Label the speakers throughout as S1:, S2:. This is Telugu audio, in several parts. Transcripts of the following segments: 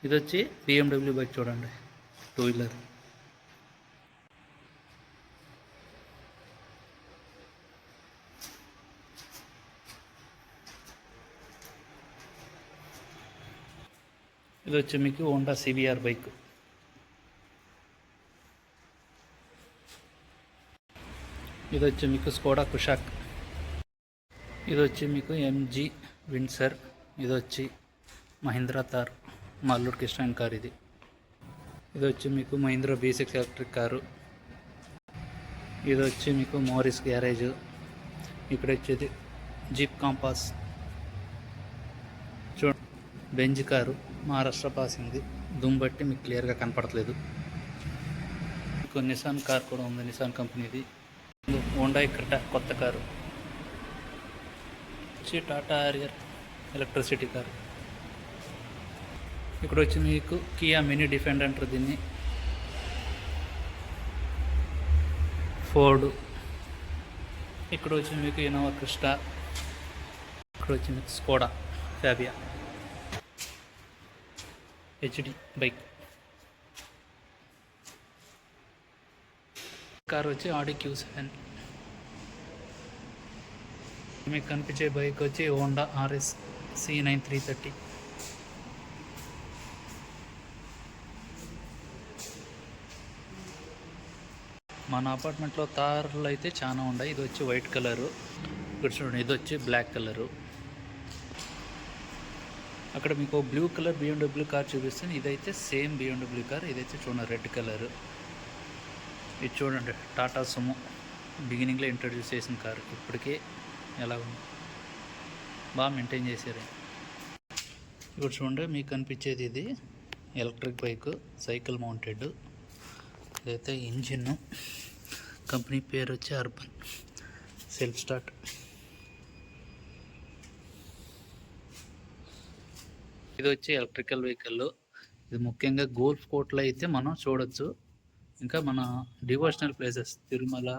S1: ఇది వచ్చి BMW బైక్ చూడండి, 2 వీలర్. ఇది వచ్చి మీకు హోండా CBR బైక్. ఇది వచ్చి మీకు స్కోడా కుషాక్. ఇది వచ్చి మీకు MG విన్సర్. ఇది వచ్చి మహీంద్రా థార్, మా అల్లుడికి ఇష్టమైన కారు ఇది. ఇది వచ్చి మీకు మహీంద్రా B6 ఎలక్ట్రిక్ కారు. ఇది వచ్చి మీకు మోరిస్ గ్యారేజ్. ఇక్కడ వచ్చేది జీప్ కాంపాస్. చూడండి, బెంజ్ కారు, మహారాష్ట్ర పాసింది. దుమ్ బట్టి మీకు క్లియర్గా కనపడట్లేదు. మీకు నిసాన్ కార్ కూడా ఉంది, నిసాన్ కంపెనీది. హోండా క్రెటా కొత్త కారు. వచ్చి టాటా హారియర్ ఎలక్ట్రిసిటీ కారు. ఇక్కడ వచ్చి మీకు కియా మినీ డిఫెండర్ అంటారు దీన్ని. ఫోర్డ్. ఇక్కడ వచ్చి మీకు ఇన్నోవా క్రిస్టా. ఇక్కడ వచ్చి మీకు Skoda Fabia HD bike. Car వచ్చి ఆడి Q7. మీకు కనిపించే బైక్ వచ్చి హోండా RS C9 330. మన అపార్ట్మెంట్లో తార్లు అయితే చాలా ఉన్నాయి. ఇది వచ్చి వైట్ కలరు. ఇక్కడ చూడండి, ఇది వచ్చి బ్లాక్ కలరు. అక్కడ మీకు బ్లూ కలర్ BMW కార్ చూపిస్తుంది. ఇదైతే సేమ్ BMW కార్. ఇదైతే చూడండి రెడ్ కలరు. ఇది చూడండి టాటా సుమో, బిగినింగ్లో ఇంట్రడ్యూస్ చేసిన కారు. ఇప్పటికే ఎలా ఉంది, బాగా మెయింటైన్ చేశారు. ఇప్పుడు చూడండి, మీకు కనిపించేది ఇది ఎలక్ట్రిక్ బైక్, సైకిల్ మౌంటెడ్. ఇదైతే ఇంజిన్. కంపెనీ పేరు వచ్చి అర్బన్, సెల్ఫ్ స్టార్ట్. ఇది వచ్చి ఎలక్ట్రికల్ వెహికల్. ఇది ముఖ్యంగా గోల్ఫ్ కోర్ట్లో అయితే మనం చూడొచ్చు. ఇంకా మన డివోషనల్ ప్లేసెస్, తిరుమల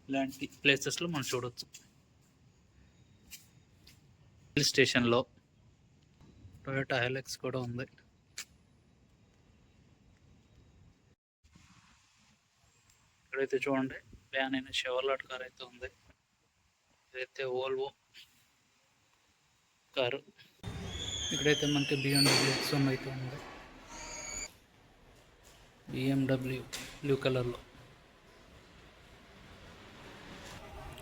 S1: ఇలాంటి ప్లేసెస్లో మనం చూడవచ్చు. హిల్ స్టేషన్లో టొయోటా హైలక్స్ కూడా ఉంది. ఇక్కడైతే చూడండి, వ్యాన్ అయిన షెవర్లెట్ కార్ అయితే ఉంది. ఇదైతే ఓల్వో కారు. ఇక్కడైతే మనకి BMW X1 అయితే ఉంది. BMW బ్లూ కలర్లో.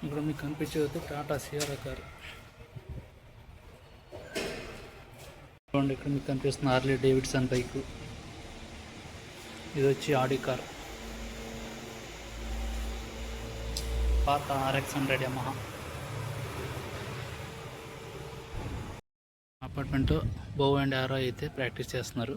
S1: ఇక్కడ మీకు కనిపించేది టాటా సియారా కారు. చూడండి, ఇక్కడ మీకు కనిపిస్తుంది హార్లీ డేవిడ్సన్ బైక్. ఇది వచ్చి ఆడి కార్. పాత RX100 యమహా. అపార్ట్మెంట్ బో అండ్ ఆరో అయితే ప్రాక్టీస్ చేస్తున్నారు.